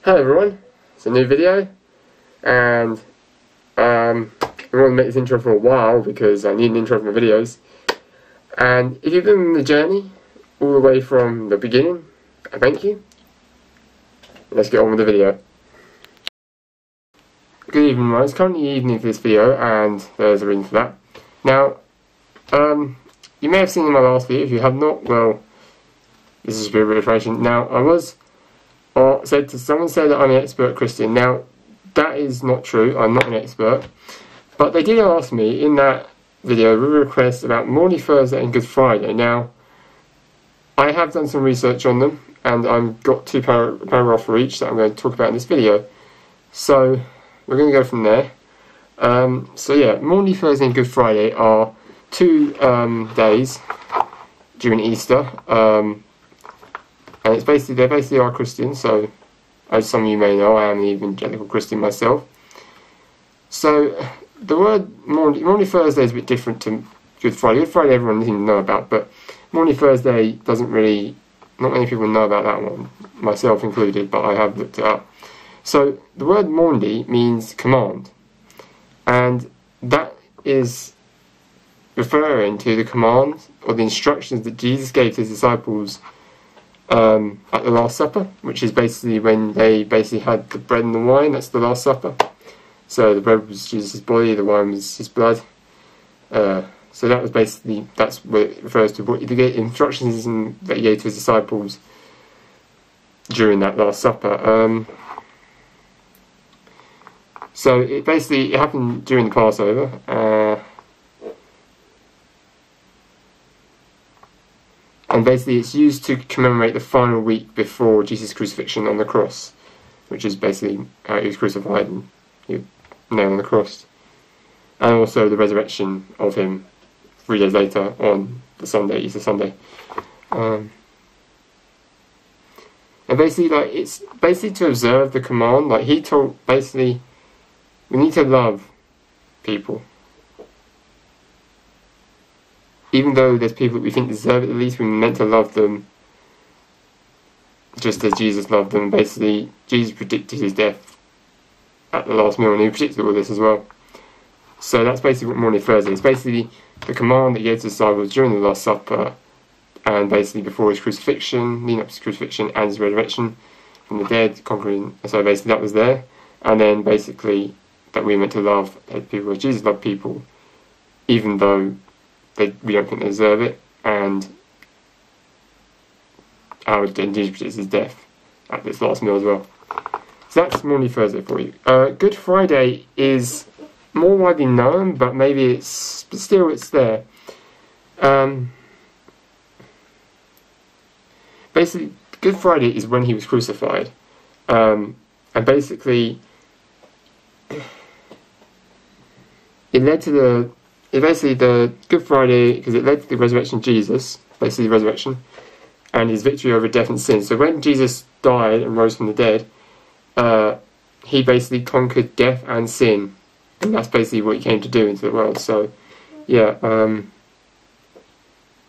Hello everyone, it's a new video, and I've wanted to make this intro for a while because I need an intro for my videos. And if you've been on the journey all the way from the beginning, I thank you. Let's get on with the video. Good evening, guys. It's currently evening for this video, and there's a reason for that. Now, you may have seen in my last video. If you have not, well, this is a bit of reiteration. Now, someone said that I'm an expert Christian. Now, that is not true. I'm not an expert. But they did ask me in that video with a request about Maundy Thursday and Good Friday. Now, I have done some research on them, and I've got two paragraphs for each that I'm going to talk about in this video. So, we're going to go from there. So yeah, Maundy Thursday and Good Friday are two days during Easter. And it's they basically are Christians, so as some of you may know, I am an evangelical Christian myself. So the word Maundy Thursday is a bit different to Good Friday. Good Friday everyone seems to know about, but Maundy Thursday doesn't really, not many people know about that one, myself included, but I have looked it up. So the word Maundy means command, and that is referring to the command or the instructions that Jesus gave to his disciples at the Last Supper, which is basically when they had the bread and the wine. That's the Last Supper. So the bread was Jesus' body, the wine was his blood. So that was basically, that's what it refers to, what the instructions that he gave to his disciples during that Last Supper. So it happened during the Passover. And basically it's used to commemorate the final week before Jesus' crucifixion on the cross, which is basically how he was crucified and he was nailed on the cross. And also the resurrection of him 3 days later on the Sunday, Easter Sunday. And basically, like, it's basically to observe the command. Like, he told, basically, we need to love people. Even though there's people that we think deserve it, at least we're meant to love them just as Jesus loved them. Basically, Jesus predicted his death at the last meal, and he predicted all this as well. So that's basically what Maundy Thursday is. Basically, the command that he gave to the disciples during the Last Supper, and basically before his crucifixion, leading up to his crucifixion and his resurrection from the dead, conquering. So basically that was there. And then basically that we're meant to love people as Jesus loved people, even though we don't think they deserve it, and Jesus predicts his death at this last meal as well. So that's Maundy Thursday for you. Good Friday is more widely known, but maybe still it's there. Basically, Good Friday is when he was crucified, and basically it led to the Good Friday, because it led to the resurrection of Jesus, basically the resurrection, and his victory over death and sin. So when Jesus died and rose from the dead, he basically conquered death and sin, and that's basically what he came to do into the world. So, yeah,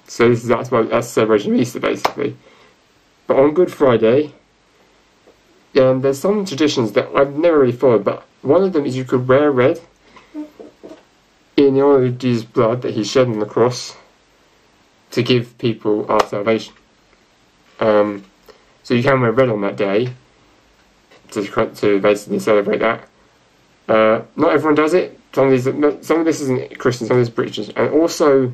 so that's the celebration of Easter, basically. But on Good Friday, there's some traditions that I've never really followed, but one of them is you could wear red in the honour of Jesus' blood that he shed on the cross to give people our salvation. So you can wear red on that day to basically celebrate that. Not everyone does it. Some of this isn't Christian, some of this is British. And also,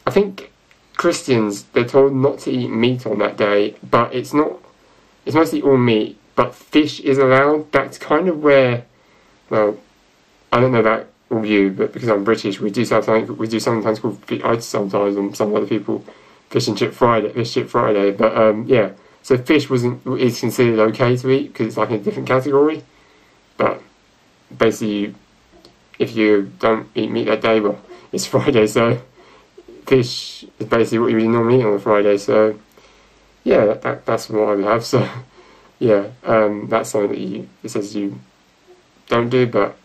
I think Christians, they're told not to eat meat on that day, but it's mostly all meat, but fish is allowed. That's kind of where, well, I don't know about all you, but because I'm British, we do sometimes called, and some other people, Fish Chip Friday. But yeah, so fish is considered okay to eat because it's like in a different category. But basically, if you don't eat meat that day, well, it's Friday, so fish is basically what you normally eat on a Friday. So yeah, that's what I would have. So yeah, that's something that it says you don't do, but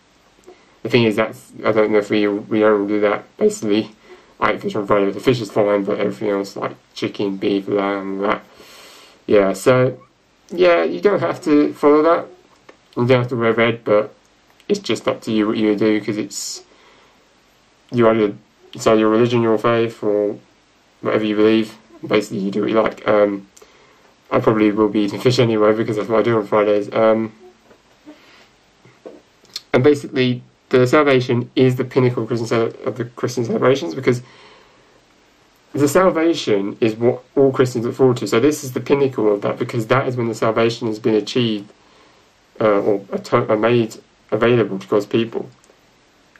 the thing is, I don't know if we don't do that. Basically, I eat fish on Friday. The fish is fine, but everything else, like chicken, beef, lamb, that. Yeah, so yeah, you don't have to follow that. You don't have to wear red, but it's just up to you what you do, because it's either your religion, your faith, or whatever you believe. Basically, you do what you like. I probably will be eating fish anyway, because that's what I do on Fridays. And basically, the salvation is the pinnacle of the Christian celebrations, because the salvation is what all Christians look forward to. So this is the pinnacle of that, because that is when the salvation has been achieved, or made available to God's people.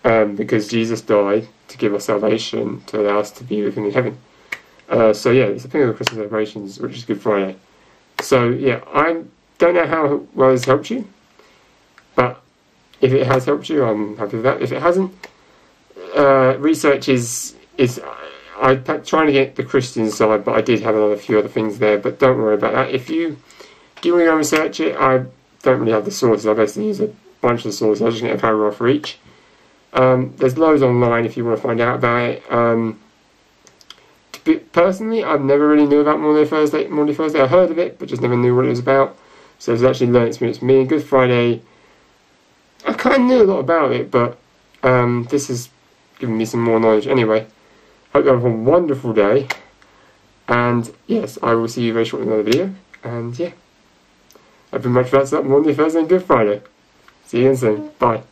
Because Jesus died to give us salvation, to allow us to be with Him in heaven. So yeah, it's the pinnacle of Christian celebrations, which is Good Friday. So yeah, I don't know how well this helped you, but if it has helped you, I'm happy with that. If it hasn't, research is I'm trying to get the Christian side, but I did have a few other things there, but don't worry about that. If you do want to go and research it, I don't really have the sources. I basically use a bunch of sources. I just get a paragraph for each. There's loads online if you want to find out about it. Personally, I've never really knew about Maundy Thursday. I heard of it, but just never knew what it was about. So it's actually learning experience for me. Good Friday, I kind of knew a lot about it, but this has given me some more knowledge. Anyway, hope you have a wonderful day. And yes, I will see you very shortly in another video. And yeah, I've been much for that. Maundy Thursday and Good Friday. See you again soon. Bye.